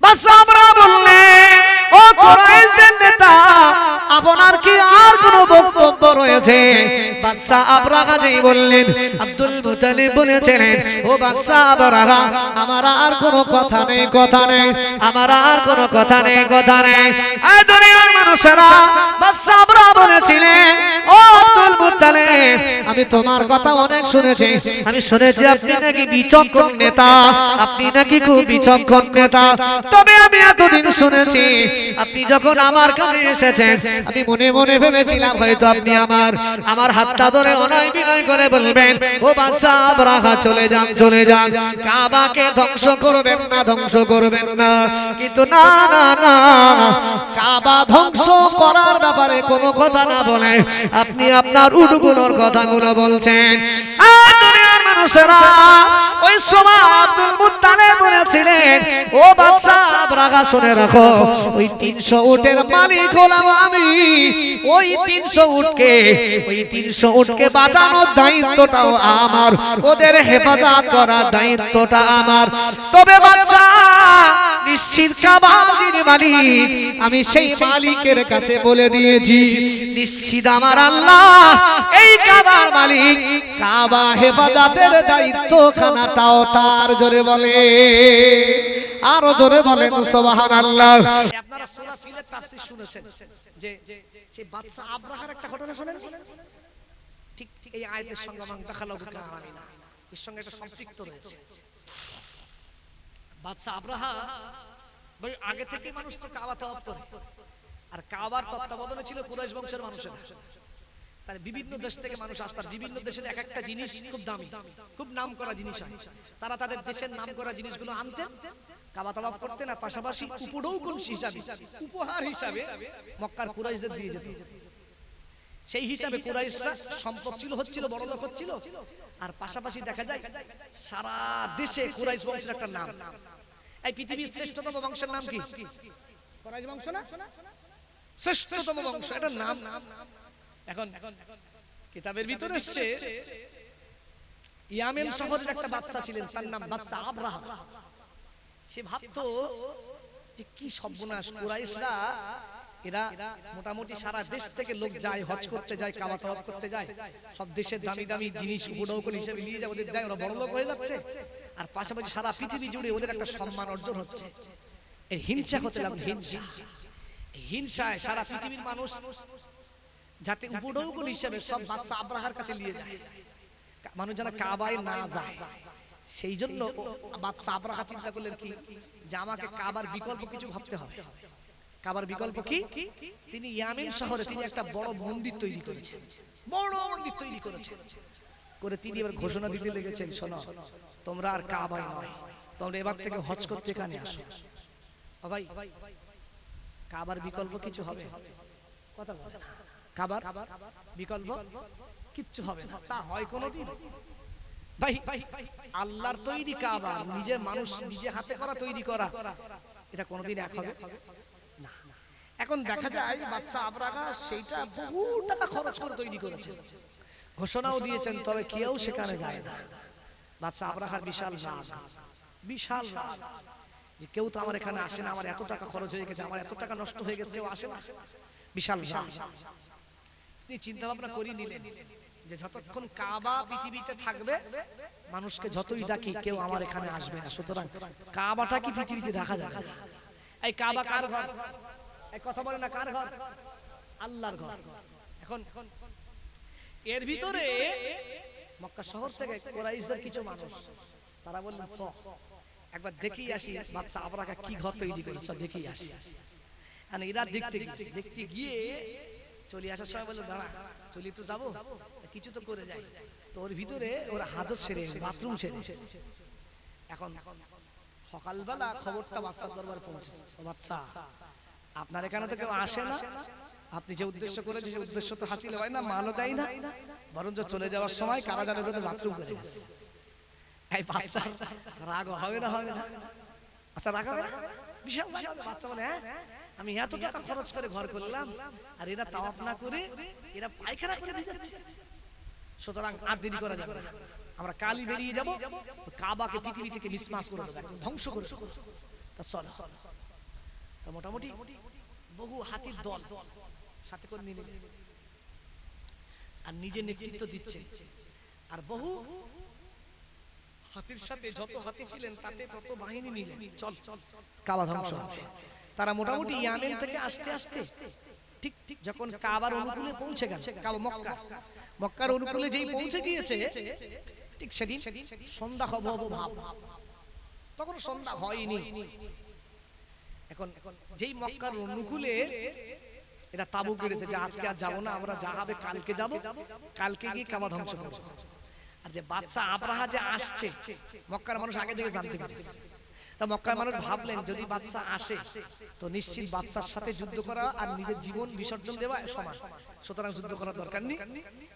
বাদশা আবরাহা বললেন, ও কুরাইশদের নেতা, আপনার কি আর কোনো বক্তব্য রয়েছে? বাদশা আবরাহা যেই বললেন, আব্দুল মুত্তালিব বলেছিলেন, ও বাদশা আবরাহা, আমার আর কোনো কথা নেই, কথা নেই, আমার আর কোনো কথা নেই, কথা নেই। এই দুনিয়ার মানুষেরা, বাদশা আবরাহা বলেছিলেন, ও আব্দুল মুত্তালিব, আমি তোমার কথা অনেক শুনেছি, আমি শুনেছি আপনি নাকি বিচক্ষণ নেতা, আপনি নাকি খুব বিচক্ষণ নেতা। তবে আমি এতদিন শুনেছি আপনি যখন আমার কাছে এসেছেন, আমি মনে মনে ভেবেছিলাম হয়তো আপনি আমার হাতটা ধরে অনয় বিনয় করে বলবেন, ও বাদশা আবরাহা, চলে যান, চলে যান, কাবাকে ধ্বংস করবেন না, ধ্বংস করবেন না। কিন্তু না না না, কাবা ধ্বংস করার ব্যাপারে কোনো কথা না বলে আপনি আপনার উটগুলোর কথাগুলো বলছেন। দুনিয়ার মানুষেরা, ওই সময় আব্দুল মুত্তালিব বলেছিলেন, ও বাদশা আবরাহা, শুনে রাখো, ওই 300 উটের মালিক হলাম আমি। ওই 300 উটকে বাঁচানোর দায়িত্বটাও আমার, ওদের হেফাজত করার দায়িত্বটা আমার। তবে বাদশা, নিশ্চিত কাবার যিনি মালিক, আমি সেই মালিকের কাছে বলে দিয়েছি, নিশ্চিত আমার আল্লাহ এই কাবার মালিক, কাবা হেফাজতের দায়িত্ব খানাটাও তার। জোরে বলে, আরো জোরে বলেন সুবহানাল্লাহ। আপনারা সূরা ফিলের তাফসীর শুনেছেন যে সেই বাদশা আবরাহার একটা ঘটনা শুনেন। ঠিক এই আয়াতের সঙ্গে মান দাখালা বিকা আমিনা, এর সঙ্গে একটা সম্পৃক্ত রয়েছে। বাদশা আবরাহা ভাই আগে থেকে মানুষ তো কাবা তওয়াফ করে, আর কাবার তত্ত্বাবধানে ছিল কুরাইশ বংশের মানুষের। তাহলে বিভিন্ন দেশ থেকে মানুষ আসতো, বিভিন্ন দেশের এক একটা জিনিস খুব দামি, খুব নামকরা জিনিস হয়। তারা তাদের দেশের নামকরা জিনিসগুলো আনতেন, কাবা তওয়াফ করতেন, আর পাশাপাশি উপঢৌকন হিসাবে, উপহার হিসাবে মক্কার কুরাইশদের দিয়ে যেত। সেই হিসাবে কুরাইশরা সম্পদশীল হচ্ছিল, বড় লোক হচ্ছিল। আর পাশাপাশি দেখা যায় সারা দেশে কুরাইশ বংশের একটা নাম। এই পৃথিবীর শ্রেষ্ঠতম বংশের নাম কি? কুরাইশ বংশ না? শ্রেষ্ঠতম বংশ, এটা নাম। এখন কিতাবের ভিতরে এসেছে, ইয়ামেন শহরের একটা বাদশা ছিলেন, তার নাম বাদশা আবরাহা। সে ভাবতো যে কি সর্বনাশ, কুরাইশরা এরা মোটামুটি সারা দেশ থেকে লোক যায়, হজ করতে যায়, কাবা তওয়াফ করতে যায়, সব দেশের দামি দামি জিনিস উপঢৌকন হিসেবে নিয়ে যায়, ওদের দেয়, ওরা বড় লোক হয়ে যাচ্ছে। আর পাশাপাশি সারা পৃথিবী জুড়ে ওদের একটা সম্মান অর্জন হচ্ছে। এই হিংসা হচ্ছে, হিংসা, হিংসায় সারা পৃথিবীর মানুষ যাতে উপঢৌকন হিসেবে সব বাদশা আবরাহার কাছে নিয়ে যায়, মানুষ যেন কাবায় না যায়। সেই জন্য বাদশা আবরাহা চিন্তা করলেন কি, যে আমাকে কাবার বিকল্প কিছু ভাবতে হবে। কাবার বিকল্প কি? তিনি ইয়ামেন শহরে তিনি একটা বড় মন্দির তৈরি করেছেন, বড় মন্দির তৈরি করেছেন। করে তিনি এবার ঘোষণা দিতে লেগেছেন, শোনো, তোমরা আর কাবায় নয়, তোমরা এবার থেকে হজ করতে এখানে আসো। ভাই, কাবার বিকল্প কিছু হবে? কথা বলে না। কাবার বিকল্প কিচ্ছু হবে না, তা হয় কোনোদিন? ভাই, আল্লাহর তৈরি কাবা, নিজের মানুষ নিজে হাতে করা, তৈরি করা, এটা কোনোদিন এক হবে না। এখন দেখা যায় বাদশা আবরাহা সেইটা বহু টাকা খরচ করে তৈরি করেছেন, ঘোষণাও দিয়েছেন, তবে কেউ সেখানে যায় না। বাদশা আবরাহার বিশাল রাগ, বিশাল রাগ, যে কেউ তো আমার এখানে আসে না, আমার এত টাকা খরচ হয়ে গেছে, আমার এত টাকা নষ্ট হয়ে গেছে, কেউ আসে না, বিশাল রাগ। তিনি চিন্তা ভাবনা করে নিলেন যে যতক্ষণ কাবা পৃথিবীতে থাকবে, মানুষকে যতই ডাকি কেউ আমার এখানে আসবে না, সুতরাং কাবাটা কি পৃথিবীতে দেখা যাবে না। এই কাবা কার ঘর? এই কথা বলে না, কার ঘর? আল্লাহর ঘর। এখন এর ভিতরে মক্কা শহর থেকে কুরাইশদের কিছু মানুষ, তারা বললেন একবার দেখেই আসি বাদশা আবরাহা কি ঘর তৈরি করেছে, দেখেই আসি। আর এরা দেখতে গিয়ে চলে আসার সময় বললো, দাঁড়া, চলি তো যাবো, কিছু তো করে যাই। তো ওর ভিতরে ওরা হাজত সেরে, বাথরুম সেরে। এখন সকালবেলা খবরটা বাদশার দরবারে পৌঁছেছে, বাদশা, আপনার এখানে তো কেউ আসে না, আপনি যে উদ্দেশ্য করেছেন সেই উদ্দেশ্য তো হাসিল হয় না, মালও দেয় না, বরঞ্চ চলে যাওয়ার সময় কারাগারের ভেতরে বাথরুম করে গেছে। এই বাদশা রাগ হবে না? হবে না? আচ্ছা, রাগ হবে না? বিশাল বাচ্চা বলে, হ্যাঁ, আমি এত টাকা খরচ করে ঘর করলাম, আর এরা তাওয়াফ না করে এরা পায়খানা করে দিয়ে যাচ্ছে, সুতরাং আর দেরি করা যাবে না, আমরা কালই বেরিয়ে যাব, কাবাকে পৃথিবী থেকে মিসমাস করে দেব, ধ্বংস করে দেব। তা চল তা মোটামুটি বহু হাতির দল সাথে করে নিয়ে আর নিজে নেতৃত্ব দিচ্ছে আর বহু হাতির সাথে যত হাতি ছিলেন তাতে তত বাহিনী নিলেন চল কাবা ধ্বংস হবে। তারা মোটামুটি ইয়ামেন থেকে আস্তে আস্তে ঠিক ঠিক যখন কাবার অনুকূলে পৌঁছে গেল, কাবা মক্কার অনুকূলে যেই পৌঁছে গিয়েছে ঠিক সেদিন সন্ধ্যা হব ভাব, তখন সন্ধ্যা হয়নি। এখন যেই মক্কার অনুকূলে এরা তাবু করেছে যে আজকে আর যাবো না, আমরা যা হবে কালকে যাব, কালকে গিয়ে কাবা ধ্বংস করব। আর যে বাদশা আবরাহা যে আসছে মক্কার মানুষ আগে থেকে জানতে পেরেছে। তা মক্কার মানুষ ভাবলেন যদি বাদশা আসে তো নিশ্চিত বাদশার সাথে যুদ্ধ করা আর নিজের জীবন বিসর্জন দেওয়া সমান, সুতরাং যুদ্ধ করার দরকার নেই।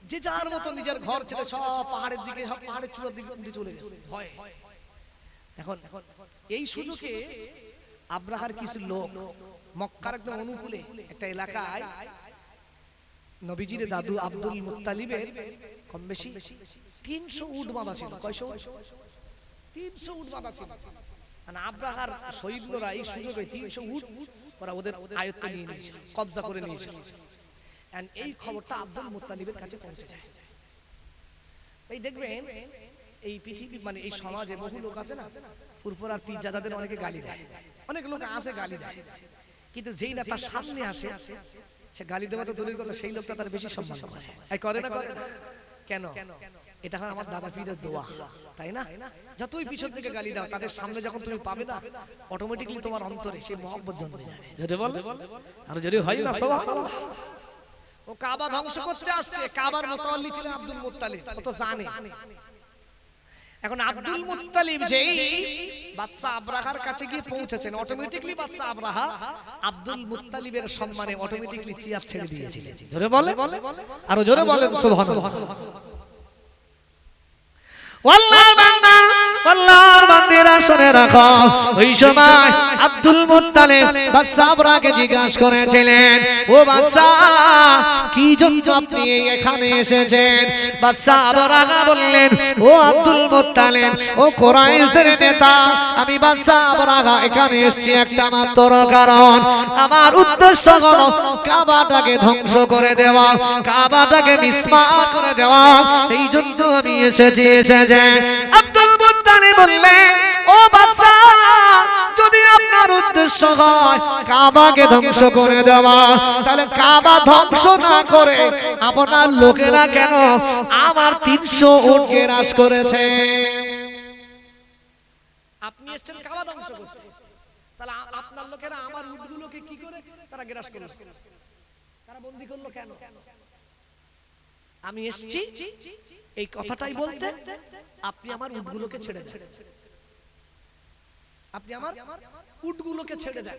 যে যার মতো নিজের ঘর ছেড়ে সব পাহাড়ের দিকে, সব পাহাড়ের চূড়ার দিকে চলে গেছে ভয়। এখন এই সুযোগে আবরাহার কিছু লোক মক্কার একদম অনুকূলে একটা এলাকায় নবীজির দাদু আব্দুল মুত্তালিবের কম বেশি 300 উট বাঁধা ছিল। কয়শো? 300 উট বাঁধা ছিল। মানে আবরাহার সৈন্যরা এই সুযোগে 300 উট ওরা ওদের আয়ত্তে নিয়ে নিয়েছিল, কবজা করে নিয়েছিল। এন্ড এই খবরটা আব্দুল মুত্তালিবের কাছে পৌঁছে যায়। এই দেখবেন এই পৃথিবী মানে এই সমাজে বহু লোক আছে না, ফুরফুরার পীরজাদাদের অনেকে গালি দেয়, অনেক লোক আসে গালি দেয়, কিন্তু যেই না তার সামনে আসে সে গালি দেওয়া তো দূরের কথা, সেই লোকটা তার বেশি সম্মান করে। এই করে না করে কেন? এটা আমার দাদা পীরের দোয়া, তাই না? যতই পিছন থেকে গালি দাও তাদের সামনে যখন তুমি পাবে না অটোমেটিক্যালি তোমার অন্তরে সেই মহব্বত জন্মে যাবে। যদি বল আর যদি হয় না সুবহানাল্লাহ। ও কাবা ধ্বংস করতে আসছে, কাবার মুতাওয়াল্লি ছিলেন আব্দুল মুত্তালিব, ও তো জানে। এখন আব্দুল মুত্তালিব যেই বাদশা আবরাহার কাছে গিয়ে পৌঁছেছেন, অটোমেটিক্যালি বাদশা আবরাহা আব্দুল মুত্তালিবের সম্মানে অটোমেটিক্যালি চেয়ার ছেড়ে দিয়েছিলেন। জোরে বলে আর জোরে বলেন সুবহানাল্লাহ। আল্লাহর বান্দারা শুনে রাখো, ওই সময় আব্দুল মুত্তালিব বাদশা আবরাহাকে জিজ্ঞাসা করেছিলেন, ও বাদশা কি জন্য আপনি এখানে এসেছেন? বাদশা আবরাহা বললেন, ও আব্দুল মুত্তালিব, ও কুরাইশদের নেতা, আমি বাদশা আবরাহা এখানে এসেছি একটা মাত্র কারণ, আমার উদ্দেশ্য হলো কাবাটাকে ধ্বংস করে দেওয়া, কাবাটাকে মিসমার করে দেওয়া, এই জন্য আমি এসেছি। আব্দুল মুত্তালিব বললেন, ও বাদশা যদি আপনার উদ্দেশ্য হয় কাবাকে ধ্বংস করে দেওয়া, তাহলে কাবা ধ্বংস না করে আপনার লোকেরা কেন আমার 300 উটকে গ্রাস করেছে? আপনি এসেছেন কাবা ধ্বংস করতে, তাহলে আপনার লোকেরা আমার উটগুলোকে কি করে তারা গ্রাস করলো, তারা বন্দী করলো কেন? আমি এসেছি এই কথাটাই বলতে, আপনি আমার উটগুলোকে ছেড়ে দেন, আপনি আমার উটগুলোকে ছেড়ে দেন।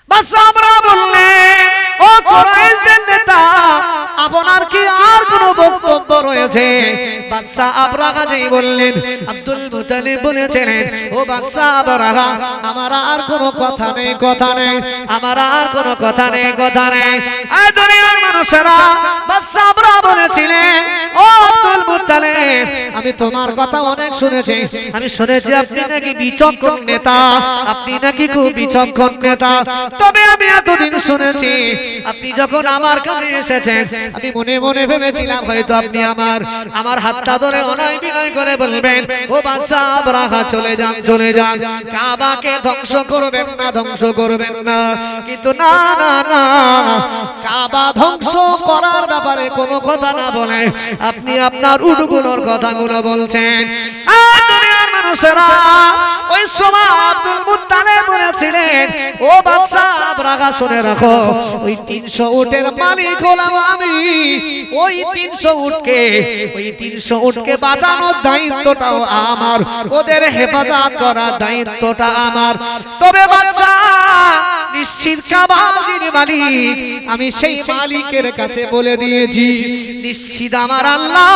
বাদশা আবরাহা বললেন, ও কুরাইশদের নেতা, আপনার কি আর কোনো বক্তব্য রয়েছে? বাদশা আবরাহা যেই বললেন, আব্দুল মুত্তালিব বলেছিলেন, ও বাদশা আবরাহা, আমার আর কোনো কথা নেই, কথা নেই, আমার আর কোনো কথা নেই, কথা নেই। এই দুনিয়ার মানুষেরা, বাদশা আবরাহা বলেছিলেন, ও আব্দুল মুত্তালিব, আমি তোমার কথা অনেক শুনেছি, আমি শুনেছি আপনি নাকি বিচক্ষণ নেতা, আপনি নাকি খুব বিচক্ষণ নেতা, তবে আমি এতদিন শুনেছি আপনি যখন আমার কাছে এসেছেন আমি মনে মনে ভেবেছিলাম হয়তো আপনি আমার হাতটা ধরে অনয় বিনয় করে বলবেন, ও বাদশা আবরাহা চলে যান, চলে যান, কাবাকে ধ্বংস করবেন না, ধ্বংস করবেন না। কিন্তু না না না, কাবা ধ্বংস করার ব্যাপারে কোনো কথা না বলে আপনি আপনার উটগুলোর কথাগুলো বলছেন। দুনিয়ার মানুষেরা, ওই সময় আব্দুল মুত্তালিব বলেছিলেন, ও বাদশা আবরাহা শুনে রাখো, ওই 300 উটের মালিক হলাম আমি, ওই 300 উটকে বাঁচানোর দায়িত্বটাও আমার, ওদের হেফাজত করার দায়িত্বটা আমার। তবে বাদশা নিশ্চিত কাবার যিনি মালিক আমি সেই মালিকের কাছে বলে দিয়েছি, নিশ্চিত আমার আল্লাহ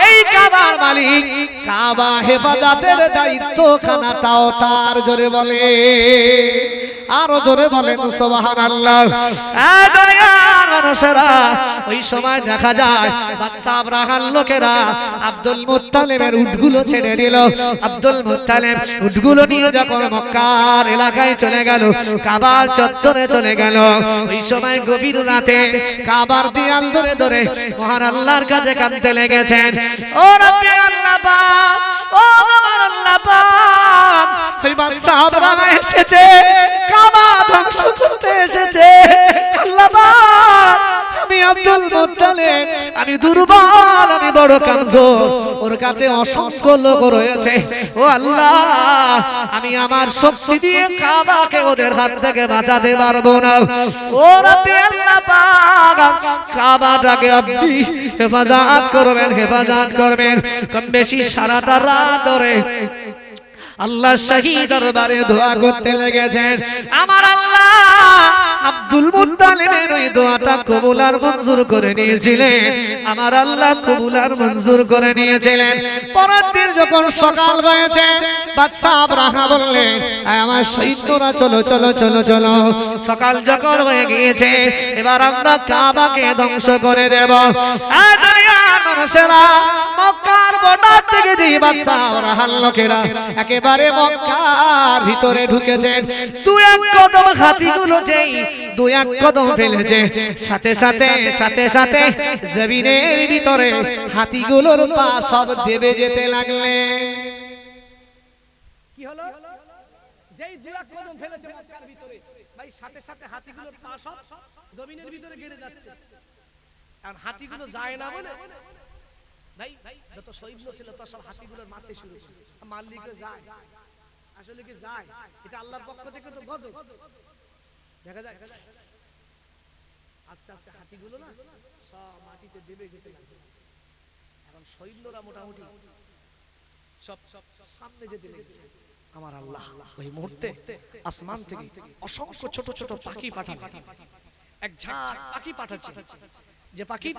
এই কাবার মালিক, কাবা হেফাজতের দায়িত্ব খানাটাও তার। জোরে বলে আরো জোরে বলেন সুবহানাল্লাহ। এই দুনিয়ার মানুষেরা ওই সময় দেখা যায় বাদশা আব্রাহার লোকেরা আব্দুল মুত্তালিবের উটগুলো ছেড়ে দিল। আব্দুল মুত্তালিব উটগুলো নিয়ে যখন মক্কার এলাকায় চলে গেল, কাবার চত্বরে চলে গেল, ওই সময় গভীর রাতে কাবার দেয়াল ধরে ধরে মহান আল্লাহর কাছে কাঁদতে লেগেছেন। ও রব্বি আল্লাহ পাক, ও আমার আল্লাহ পাক, ওই বাদশা আব্রাহা এসেছে, কাবা ধ্বংস করতে এসেছে। আল্লাহ পাক, আমি আব্দুল মুত্তালিব, আমি দুর্বল, আমি বড় কমজোর, ওর কাছে অসংখ্য লোক রয়েছে। ও আল্লাহ, আমি আমার শক্তি দিয়ে কাবাকে ওদের হাত থেকে বাঁচাতে পারবো না। ও রব্বি আল্লাহ পাক, কাবাটাকে আপনি হেফাজত করবেন, হেফাজত করবেন। কম বেশি সারাটা রাত ধরে আল্লাহ শাহী দরবারে দোয়া করতে লেগেছেন। আমার আল্লাহ আব্দুল মুত্তালিবের ওই দোয়াটা কবুল আর মঞ্জুর করে নিয়েছিলেন। আমার আল্লাহ কবুল আর মঞ্জুর করে নিয়েছিলেন। পরের দিন যখন সকাল হয়েছে, বাদশা আব্রাহা বললেন, আমার সৈন্যরা চলো চলো চলো চলো। সকাল যখন হয়ে গিয়েছে, এবার আমরা কাবাকে ধ্বংস করে দেব। এই দুনিয়ার মানুষেরা মক্কার বর্ডার থেকে যে বাদশা আব্রাহার লোকেরা একেবারে মক্কার ভিতরে ঢুকেছে, দুই এক কদম হাতিগুলো যেই দুই এক কদম ফেলেছে, সাথে সাথে সাথে সাথে জমিনের ভিতরে হাতিগুলোর পা সব দেবে যেতে লাগলে। কি হলো? যেই দুই এক কদম ফেলেছে মক্কার ভিতরে, ভাই সাথে সাথে হাতিগুলোর পা সব জমিনের ভিতরে গেড়ে যাচ্ছে। আর হাতিগুলো যায় না বলে ভাই যত সৈন্য ছিল তো সব হাতিগুলোর মারতে শুরু করেছে। মালিকে যায়, আসলে কি যায়? এটা আল্লাহর পক্ষ থেকে তো গজব। দেখা যায় আস্তে আস্তে হাতিগুলো না সব মাটিতে দেবে যেতে লাগলো। এখন সৈন্যরা মোটামুটি সব সামনে যেতে লেগেছে। আমার আল্লাহ ওই মুহূর্তে আসমান থেকে অসংখ্য ছোট ছোট পাখি পাঠালেন। এক ঝাঁক পাখি পাঠাচ্ছে, যে পাখি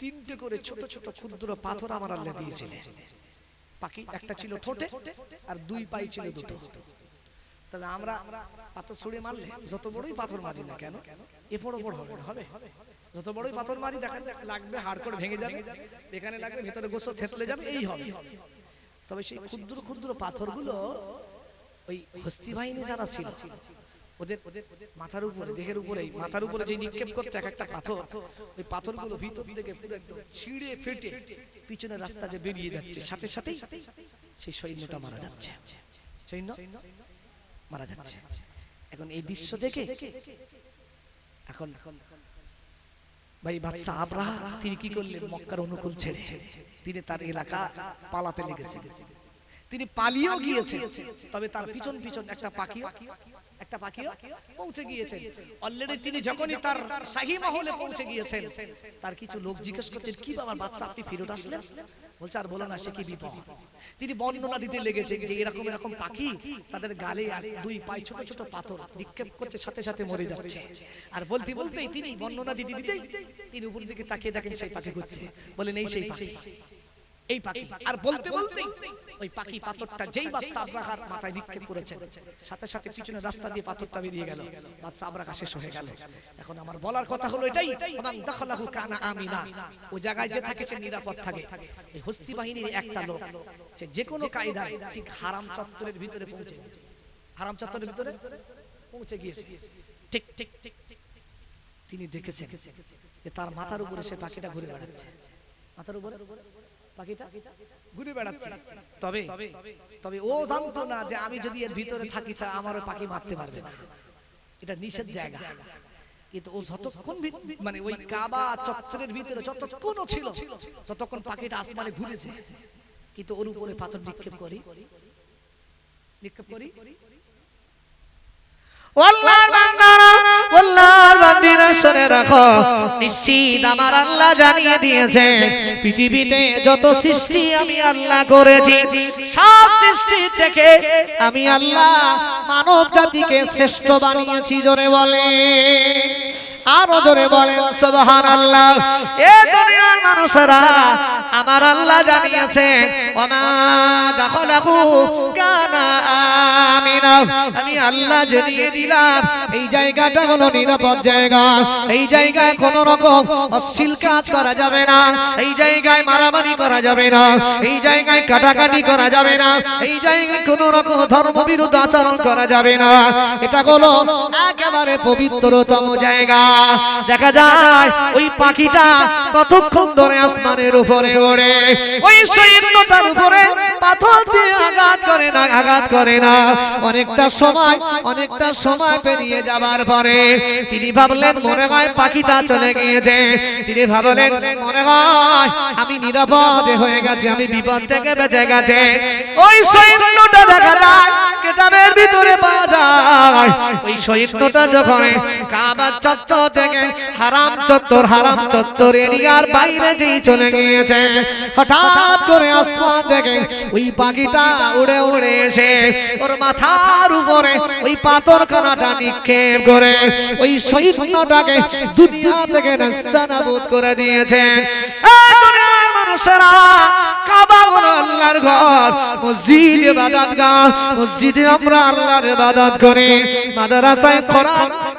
তিনটে করে ছোট ছোট ক্ষুদ্র পাথর আমার আল্লাহ দিয়েছিলেন। পাখি একটা ছিল ঠোঁটে আর দুই পাই ছিল দুটো। তবে আমরা পাথর ছুঁড়ে মারলে যত বড়ই পাথর মারি না কেন, এ বড় বড় হবে, যত বড়ই পাথর মারি দেখা লাগবে হাড় করে ভেঙে যাবে, এখানে লাগবে ভেতরে গোসল থেতলে যাবে, এই হবে। তবে সেই ক্ষুদ্র ক্ষুদ্র পাথরগুলো ওই হস্তি বাহিনী যারা ছিল ওদের মাথার উপরে, দেহের উপরে, মাথার উপরে যে নিক্ষেপ করছে এক একটা পাথর, ওই পাথরগুলো ভিতর থেকে পুরো একদম ছিঁড়ে ফেটে পিছনের রাস্তা দিয়ে বেরিয়ে যাচ্ছে। সাথে সাথে সেই সৈন্যটা মারা যাচ্ছে, সৈন্য মারা যাচ্ছে। এখন এই দৃশ্য দেখে এখন ভাই বাদশা আব্রাহা তিনি কি করলেন? মক্কার অনুকূল ছেড়ে তিনি তার এলাকা পালাতে লেগেছেন। তিনি পালিয়েও গিয়েছেন, তবে তার পিছন পিছন একটা পাখিও পৌঁছে গিয়েছেন। অলরেডি তিনি যখনই তার শাহী মহলে পৌঁছে গিয়েছেন, তার কিছু লোক জিজ্ঞেস করছেন, কি বাবা বাদশা আপনি ফেরত আসলেন? বলছে আর বলো না, সে কি বিপদ। তিনি বর্ণনা দিতে লেগেছেন যে এরকম এরকম পাখি তাদের গালে আর দুই পায়ে ছোট ছোট পাথর নিক্ষেপ করছে, সাথে সাথে মরে যাচ্ছে। আর বলতে বলতেই তিনি বর্ণনা দিতে দিতেই তিনি উপর দিকে তাকিয়ে দেখেন সেই পাখি ঘুরছে। বলেন এই সেই পাখি, এই পাখি। আর বলতে বলতে ওই পাখি পাথরটা যেই বাদশা আব্রাহার মাথায় নিক্ষেপ করেছেন, সাথে সাথে পিছনের রাস্তা দিয়ে পাথরটা বেরিয়ে গেল, বাদশা আব্রাহা শেষ হয়ে গেল। এখন আমার বলার কথা হলো এটাই, মান দাখালাহু কানা আমিনা, ওই জায়গায় যে থাকে সে নিরাপদ থাকে। এই হস্তি বাহিনীর একটা লোক সে যে কোনো কায়দায় ঠিক হারাম চত্বরের ভিতরে পৌঁছে গিয়েছে, হারাম চত্বরের ভিতরে পৌঁছে গিয়েছে। ঠিক ঠিক ঠিক তিনি দেখেছেন যে তার মাথার উপরে সে পাখিটা ঘুরে বেড়াচ্ছে, মাথার উপরে পাখিটা ঘুরে বেড়াচ্ছে। তবে ও জানতো না যে আমি যদি এর ভিতরে থাকি তা আমার পাখি মারতে পারবে না, এটা নিষেধ জায়গা। কিন্তু ও যতক্ষণ মানে ওই কাবা চত্বরের ভিতরে যতক্ষণ ছিল ততক্ষণ পাখিটা আসমানে ঘুরেছে, কিন্তু ওর উপরে পাথর নিক্ষেপ করি আল্লাহর বান্দারা, আল্লাহর বান্দিরা শুনে রাখো, নিশ্চিত আমার আল্লাহ জানিয়ে দিয়েছে পৃথিবীতে যত সৃষ্টি আমি আল্লাহ করেছি, সব সৃষ্টি থেকে আমি আল্লাহ মানব জাতিকে শ্রেষ্ঠ বানিয়েছি। জোরে বলে আরো জোরে বলেন সুবহানাল্লাহ। এ দুনিয়ার মানুষেরা আমার আল্লাহ জানিয়েছেন ওমা দাখালাহু কানা আমিনা, আমি আল্লাহ জানিয়ে দিলাম এই জায়গাটা হলো নিরাপদ জায়গা, এই জায়গায় কোনো রকম অশ্লীল কাজ করা যাবে না, এই জায়গায় মারামারি করা যাবে না, এই জায়গায় কাটাকাটি করা যাবে না, এই জায়গায় কোনো রকম ধর্মবিরোধী আচরণ করা যাবে না। এটা হলো একেবারে পবিত্রতম জায়গা। দেখা যায় ওই পাখিটা কতক্ষণ ধরে আসমানের উপরে ওড়ে, ওই সৈন্যটার উপরে পাথর দিয়ে আঘাত করে না, আঘাত করে না। অনেকটা সময় পেরিয়ে যাবার পরে তিনি ভাবলেন মনে হয় পাখিটা চলে গিয়েছে। তিনি ভাবলেন মনে হয় আমি নিরাপদে হয়ে গেছি, আমি বিপদ থেকে বেঁচে গেছে। ওই সৈন্যটা দেখা যায় কিতাবের ভিতরে পাওয়া যায়, ওই সৈন্যটা যখন কাবার চত্বর থেকে হারাম চত্বর এরিয়ার বাইরে যেই চলে গিয়েছে, হঠাৎ করে আসমান থেকে ওই পাখিটা উড়ে উড়ে এসে ওর মাথার উপরে ওই পাথর কানাটা নিক্ষেপ করে ওই সৈন্যটাকে দুনিয়া থেকে নাস্তানাবুদ করে দিয়েছে। দুনিয়ার মানুষেরা কাবা হলো আল্লাহর ঘর, মসজিদ ইবাদতগাহ, মসজিদে আমরা আল্লাহর ইবাদত করি, মাদ্রাসায়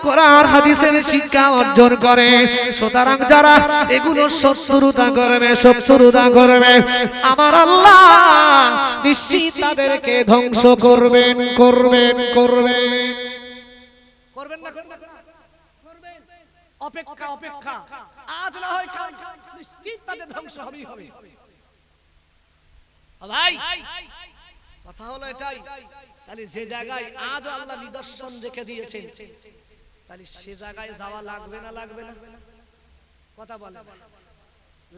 কোরআন হাদিসের শিক্ষা অর্জন করে। সুতরাং যারা এগুলো শত্রুতা করবে আমার আল্লাহ নিশ্চিত তাদেরকে ধ্বংস করবেন না করবেন? অপেক্ষা আজ না হয় কাল নিশ্চিত তাদের ধ্বংস হবেই হবে। ভাই কথা হলো এটাই। তাহলে যে জায়গায় আজ আল্লাহ নিদর্শন রেখে দিয়েছেন, তাহলে সে জায়গায় যাওয়া লাগবে না কথা বলে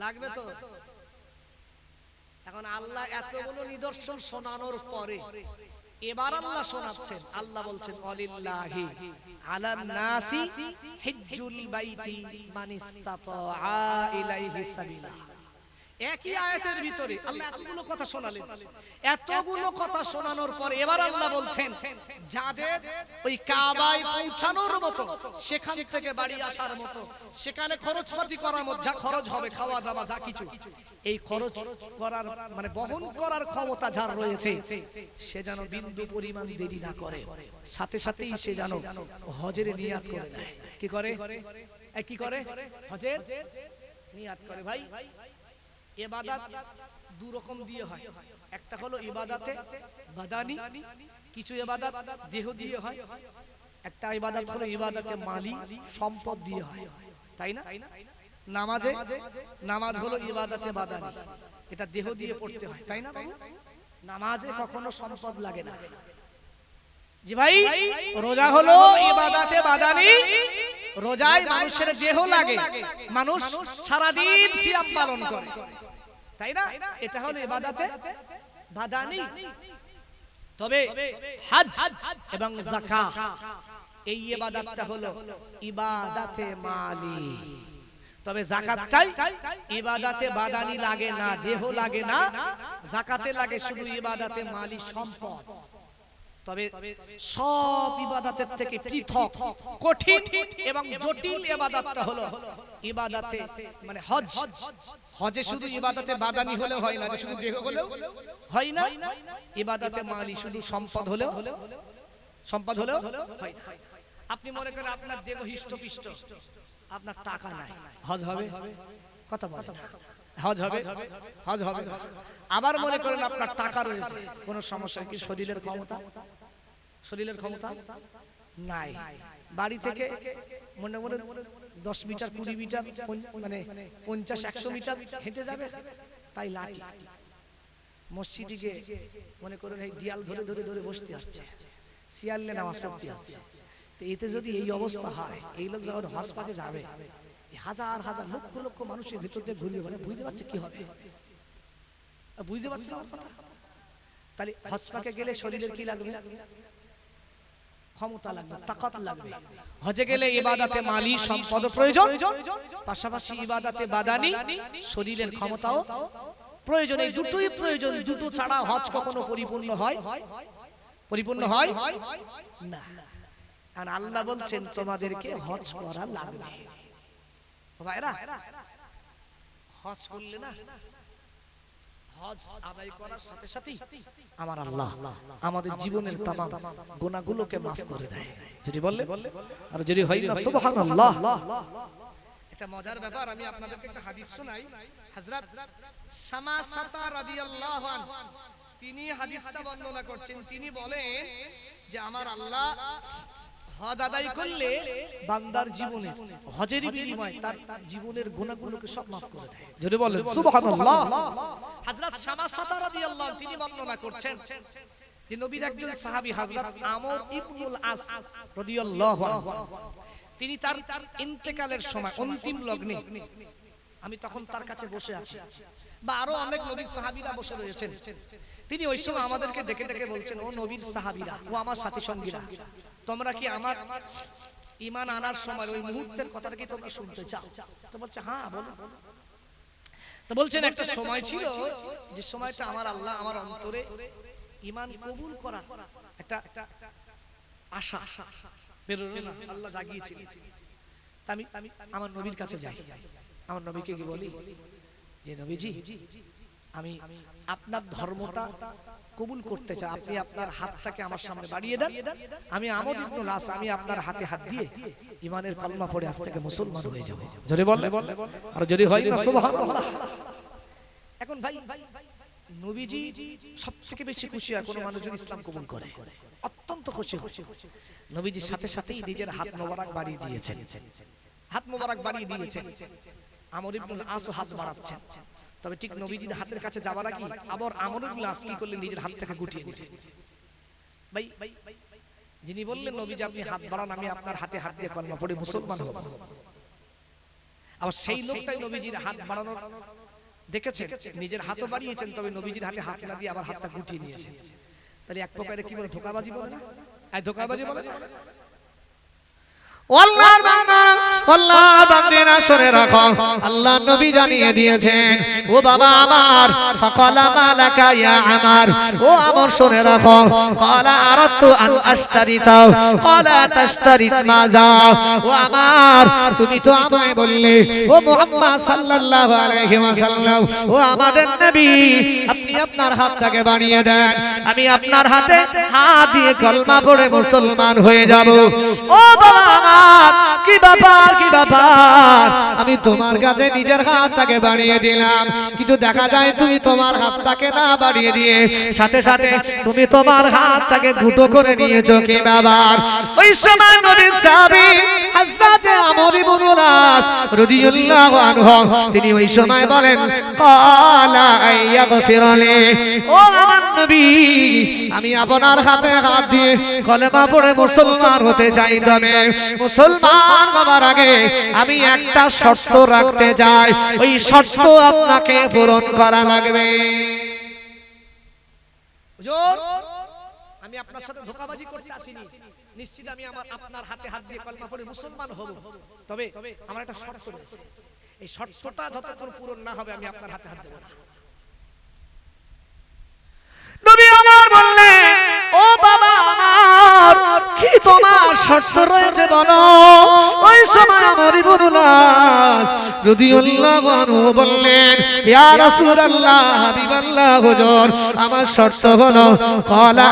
লাগবে তো। এখন আল্লাহ এতগুলো নিদর্শন শোনানোর পরে এবার আল্লাহ শোনাচ্ছেন, আল্লাহ বলছেন ওয়ালিল্লাহি আলান নাসি হিজ্জুল বাইতি মান ইসতাতা ইলাইহি সাবিলা। একই আয়াতের ভিতরে আল্লাহ এতগুলো কথা শোনালেন, এতগুলো কথা শোনানোর পর এবার আল্লাহ বলছেন যাদের ওই কাবায় পৌঁছানোর মতো, সেখান থেকে বাড়ি আসার মতো, সেখানে খরচপাতি করার মতো যা খরচ হবে, খাওয়া দাওয়া যা কিছু, এই খরচ করার মানে বহন করার ক্ষমতা যার রয়েছে, সে যেন বিন্দু পরিমাণ দেরি না করে, সাথে সাথেই সে যেন হজের নিয়াত করে নেয়। কি করে হজের নিয়াত করে। ভাই ইবাদত দু রকম দিয়ে হয়, একটা হলো ইবাদতে বাদানি, কিছু ইবাদত দেহ দিয়ে হয়, একটা ইবাদত হলো ইবাদতে মালি, সম্পদ দিয়ে হয়, তাই না? নামাজ হলো ইবাদতে বাদানি, এটা দেহ দিয়ে পড়তে হয়, তাই না বাবু? নামাজে কখনো সম্পদ লাগে না। জি ভাই, রোজা হলো ইবাদতে বাদানি, রোজায় মানুষের দেহ লাগে, মানুষ সারাদিন সিয়াম পালন করে, তাই না? এটা হলো ইবাদতে বাদানি। তবে হজ এবং যাকাত এই ইবাদতটা হলো ইবাদতে মালি। তবে যাকাতটাই ইবাদতে বাদানি লাগে না, দেহ লাগে না, যাকাতে লাগে শুধু ইবাদতে মালি, সম্পদ। তবে সব ইবাদতের থেকে পৃথক, কঠিন এবং জটিল ইবাদতটা হলো ইবাদতে মানে হজ। হজে শুধু ইবাদতে বাদানি হলে হয় না, শুধু দেহ হলেও হয় না, ইবাদতে মালি শুধু সম্পদ হলেও হয় না। আপনি মনে করেন আপনার দেহ হিষ্টপিষ্ট, আপনার টাকা নাই, হজ হবে? কথা বলেন, হজ হবে। আবার মনে করেন আপনার টাকা রয়েছে, কোন সমস্যা কি? শরীরের ক্ষমতা নাই, বাড়ি থেকে মনে 10 মিটার 20 মিটার মানে 50-100 মিটার হেঁটে যাবে, তাই লাঠি মসজিদে গিয়ে মনে করেন এই দেয়াল ধরে বসতে হচ্ছে, শিয়ালে নামাজ পড়তে হচ্ছে। তো এতে যদি এই অবস্থা হয়, এই লোক যখন হজ পাকে যাবে, হাজার হাজার লক্ষ মানুষের ভিতর দিয়ে ঘুরবে, মানে বুঝতে পারছে কি হবে? বুঝতে পারছে না কথা? তাহলে হজ পাকে গেলে শরীরের কি লাগবে? ক্ষমতা লাগবে, তাকত লাগবে। হজে গেলে ইবাদতে মালি, সম্পদ প্রয়োজন, পাশাপাশি ইবাদতে বাদানি, শরীরের ক্ষমতাও প্রয়োজন। এই দুটোই প্রয়োজন, দুটো ছাড়া হজ কখনো পরিপূর্ণ হয় না। আর আল্লাহ বলছেন তোমাদেরকে হজ করা লাগবে। ভাইরা হজ করলে না, হজ আদায় করার সাথে সাথে আমার আল্লাহ আমাদের জীবনের তামাম গুনাহগুলোকে maaf করে দেয়। যদি বললে আর যদি হয় না সুবহানাল্লাহ। একটা মজার ব্যাপার, আমি আপনাদেরকে একটা হাদিস শোনাই। হযরত শামাসাতা রাদিয়াল্লাহু আনহু তিনি হাদিসটা বর্ণনা করছেন। তিনি বলেন যে আমার আল্লাহ হজ আদায় করলে বান্দার জীবনে হজের বিনিময়ে তার জীবনের গুনাহগুলোকে সব maaf করে দেয়। যদি বলেন সুবহানাল্লাহ। হযরত শামাসাতা রাদিয়াল্লাহু তিনি বর্ণনা করছেন যে নবীর একজন সাহাবী হযরত আমর ইবনুল আস রাদিয়াল্লাহু আনহু তিনি তার ইন্তেকালের সময় অন্তিম লগ্নে আমি তখন তার কাছে বসে আছি, বা আরো অনেক নবীর সাহাবীরা বসে রয়েছেন। তিনি ওই সময় আমাদেরকে ডেকে ডেকে বলছেন, ও নবীর সাহাবীরা, ও আমার সাথী সঙ্গীরা, তোমরা কি আমার ঈমান আনার সময় ওই মুহূর্তের কথাটা কি তোমরা শুনতে চাও? তো বলছে হ্যাঁ বলো। তো বলছেন একটা সময় ছিল যে সময়টা আমার আল্লাহ আমার অন্তরে ঈমান কবুল করার একটা আশা প্রেরণা আল্লাহ জাগিয়েছিলেন। আমি আমার নবীর কাছে যাই, আমার নবীকে কি বলি যে নবীজি আমি আপনার ধর্মটা কবুল করতে চাই, আপনি আপনার হাতটাকে আমার সামনে বাড়িয়ে দেন, আমি আমর ইবনুল আস আমি আপনার হাতে হাত দিয়ে ঈমানের কলমা পড়ে আজ থেকে মুসলমান হয়ে যাব। জোরে বললে আর যদি হয় না সুবহানাল্লাহ। এখন ভাই নবীজি সবথেকে বেশি খুশি হয় কোনো মানুষ যদি ইসলাম কবুল করে, অত্যন্ত খুশি। নবীজির সাথে সাথেই নিজের হাত মোবারক বাড়িয়ে দিয়েছেন, হাত মোবারক বাড়িয়ে দিয়েছেন। আমর ইবনুল আস হাত বাড়াচ্ছেন, তবে ঠিক নবীজির হাতের কাছে যাবার আগে আবার আমর ইবনুল আস কি করলেন, নিজের হাতটাকে গুটিয়ে নিলেন। ভাই যিনি বললেন নবীজি আপনি হাত বাড়ান, আমি আপনার হাতে হাত দিয়ে কলমা পড়ে মুসলমান হব, আবার সেই লোকটাই নবীজির হাত বাড়ানোর দেখেছেন, নিজের হাতও বাড়িয়েছেন, তবে নবীজির হাতে হাত না দিয়ে আবার হাতটা গুটিয়ে নিয়েছেন। তাহলে এক প্রকারে কি বলে, ধোঁকাবাজি বলে না? এই ধোঁকাবাজি বলে না? আল্লাহর বান্দা আল্লাহর বান্দিরা শুনে রাখো, আল্লাহ নবী জানিয়ে দিয়েছেন, ও বাবা আমার, ফাকালা মালাকা ইয়া আমার, ও আমর শুনে রাখো, ক্বালা আরাদতু আন আশতারিতা, ক্বালা তাশতারিত মাযা, ও আমার তুমি তো আমায় বললে, ও মুহাম্মদ সাল্লাল্লাহু আলাইহি ওয়াসাল্লাম, ও আমাদের নবী আপনি আপনার হাতটাকে বাড়িয়ে দেন, আমি আপনার হাতে হাত দিয়ে কলমা পড়ে মুসলমান হয়ে যাব। ও বাবা আমার, কি ব্যাপার কি ব্যাপার, আমি তোমার কাছে নিজের হাতটাকে বাড়িয়ে দিলাম, কিন্তু দেখা যায় তুমি তোমার হাতটাকে না বাড়িয়ে দিয়ে সাথে সাথে তুমি তোমার হাতটাকে গুটো করে নিয়েছো, কি ব্যাপার? ওই সময় নবীর সাহাবী হযরত আমর ইবনুল আস রাদিয়াল্লাহু আনহু তিনি ওই সময় বলেন, ক্বালা আইয়াগফিরলি, ও আমার নবী আমি আপনার হাতে হাত দিয়ে কলেমা পড়ে মুসলমান হতে চাই, তবে মুসলমান হবার আগে আমি একটা শর্ত রাখতে চাই, ওই শর্ত আপনাকে পূরণ করা লাগবে। হুজুর আমি আপনার সাথে ধোঁকাবাজি করতে আসিনি, নিশ্চিত আমি আপনার হাতে হাত দিয়ে কলমা পড়ে মুসলমান হব, তবে আমার একটা শর্ত রয়েছে, এই শর্তটা যতক্ষণ পূরণ না হবে আমি আপনার হাতে হাত দেব না। নবী আমার বললেন, ও বাবা আমার, কি তোমার শর্ত রয়েছে বলো? ওই সময় আমর ইবনুল আস রাদিয়াল্লাহু আনহু বললেন, ইয়া রাসূলুল্লাহ হাবিবাল্লাহ হুজুর আমার শর্ত হলো, ক্বালা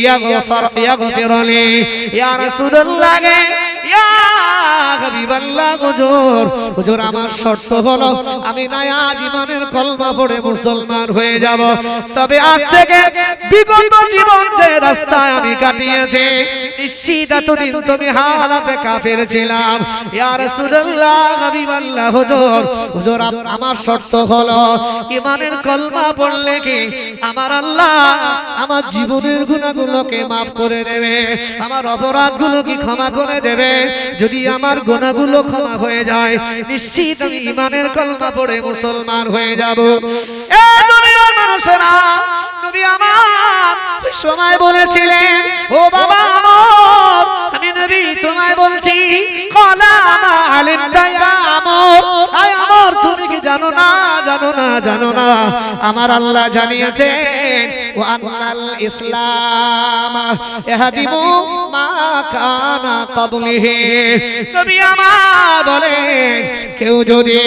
ইয়াগফিরলি, ইয়া রাসূলুল্লাহ ইয়া হাবিবাল্লাহ হুজুর, হুজুর আমার শর্ত হলো আমি নয়া জীবনের কলমা পড়ে মুসলমান হয়ে যাব, তবে আজ থেকে বিগত জীবন যে রাস্তায় আমি কাটিয়েছি নিশ্চিত এতদিন তুমি হালাতে কাফের ছিলাম, ইয়া রাসূলুল্লাহ হাবিবাল্লাহ হুজুর, হুজুর আমার শর্ত হলো ঈমানের কলমা পড়লে কি আমার আল্লাহ আমার জীবনের গুনাহগুলোকে maaf করে দেবে, আমার অপরাধগুলোকে ক্ষমা করে দেবে, যদি আমার গুনাহগুলো ক্ষমা হয়ে যায় নিশ্চিত আমি ঈমানের কলমা পড়ে মুসলমান হয়ে যাব। এ দুনিয়ার মানুষেরা, নবী আমার ওই সময় বলেছিলেন, ও বাবা আমার, আমি নবী তোমায় বলছি, ক্বালা মা আলিমতা ইয়া আমর, আয় আমর আমর তুমি কি জানো না জানো না জানো না আমার আল্লাহ জানিয়েছেন ও আনাল ইসলাম ইহদিমু মা কানা ক্বাবলিহি নবী আমার বলেন কেউ যদি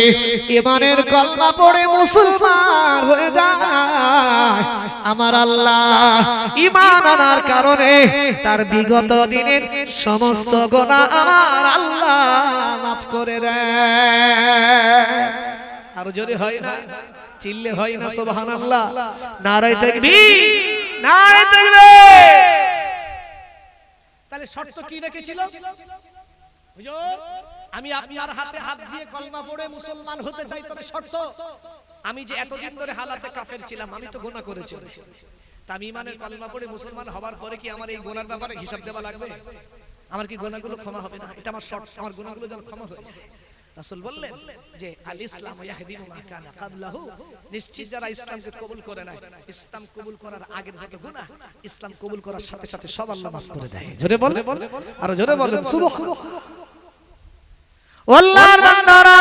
ঈমানের কলমা পড়ে মুসলমান হয়ে যায় আমার আল্লাহ ঈমান আনার কারণে তার বিগত দিনের সমস্ত গুনাহ আমার আল্লাহ মাফ করে দেয়। আর জোরে হয় না চিল্লে হয় না সুবহানাল্লাহ নারায়ে তাকবীর নারায়ে তাকবীর। তাহলে শর্ত কি রেখেছিল হুজুর? আমি আপনার হাতে হাত দিয়ে কলমা পড়ে মুসলমান হতে চাই, তবে শর্ত আমি যে এতদিন ধরে হালাতে কাফের ছিলাম, আমি তো গুনাহ করেছি, তা আমি ঈমানের কলমা পড়ে মুসলমান হওয়ার পরে কি আমার এই গুনার ব্যাপারে হিসাব দেওয়া লাগবে? আমার কি গুনাহগুলো ক্ষমা হবে না? এটা আমার শর্ত, আমার গুনাহগুলো যেন ক্ষমা হয়ে যায়। রাসূল বললেন যে আল ইসলাম ইয়াহদিমু মা কানা ক্বাবলাহু, নিশ্চিত যারা ইসলামকে কবুল করে নেয়, ইসলাম কবুল করার আগের যত গুনাহ ইসলাম কবুল করার সাথে সাথে সব আল্লাহ মাফ করে দেয়। জোরে বলেন, আর জোরে বলেন সুবহানাল্লাহ। আল্লাহর বান্দারা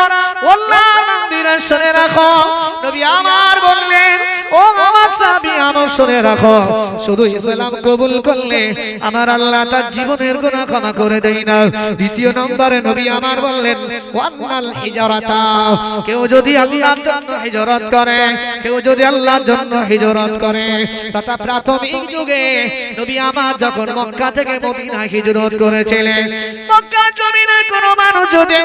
আল্লাহর বান্দিরা শুনে রাখো, নবী আমার বললেন ও আমার সাহাবী আমার শুনে রাখো, শুধু ইসলাম কবুল করলে আমার আল্লাহ তার জীবনের গুনাহ ক্ষমা করে দেয় না। দ্বিতীয় নম্বরে নবী আমার বললেন ওয়ান্নাল হিজরাতা, কেউ যদি আল্লাহর জন্য হিজরত করে, কেউ যদি আল্লাহর জন্য হিজরত করে, তথা প্রাথমিক যুগে নবী আমার যখন মক্কা থেকে মদিনা হিজরত করেছিলেন, মক্কার জমিনে কোন মানুষ যদি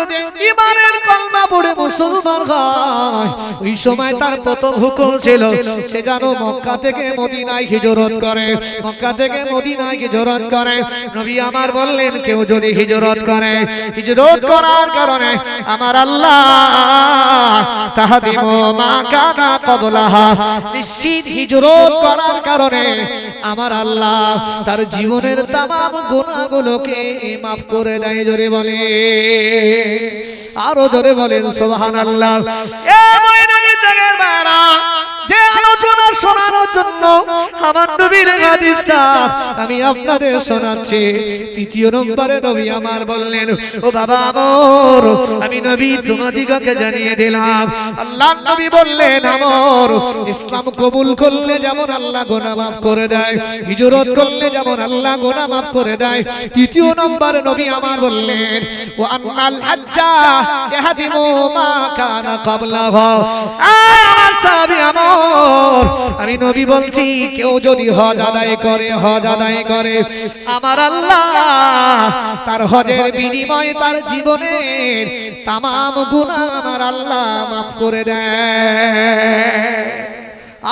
ঈমানের কলমা পড়ে মুসলমান হয়, ওই সময় তার প্রথম হুকুম ছিল সে যেন মক্কা থেকে মদিনায় হিজরত করে, মক্কা থেকে মদিনায় হিজরত করে। নবী আমার বললেন কেউ যদি হিজরত করে, হিজরত করার কারণে আমার আল্লাহ তাহদিমু মা কানা ক্বাবলাহা, নিশ্চিত হিজরত করার কারণে আমার আল্লাহ তার জীবনের তামাম গুনাহগুলোকে মাফ করে দেয়। জোরে বলে আরো জোরে বলেন সুবহানাল্লাহ। এ ময়দানের জায়গার বারা, যে আলোচনা শোনানোর জন্য আমার নবীর হাদিসটা আমি আপনাদের শোনাচ্ছি। তৃতীয় নম্বরে নবী আমার বললেন ও বাবা আমর, আমি নবী তোমাদিগকে জানিয়ে দিলাম, আল্লাহর নবী বললেন আমর, ইসলাম কবুল করলে যেমন আল্লাহ গুনাহ মাফ করে দেয়, হিজরত করলে যেমন আল্লাহ গুনাহ মাফ করে দেয়। তৃতীয় নম্বরে নবী আমার বললেন ওয়া আন্নাল হাজ্জা ইয়াহদিমু মা কানা ক্বাবলাহু। আমার সাহাবী আমর, আমি নবী বলছি কেউ যদি হজ আদায় করে, হজ আদায় করে, আমার আল্লাহ তার হজের বিনিময়ে তার জীবনের তামাম গুনাহ আমার আল্লাহ মাফ করে দেয়।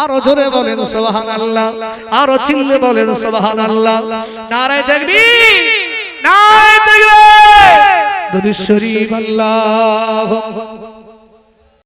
আরো জোরে বলেন সুবহানাল্লাহ, আরো চিল্লে বলেন সুবহানাল্লাহ। নারায়ে তাকবীর, নারায়ে তাকবীর। দুরূদ শরীফ আল্লাহু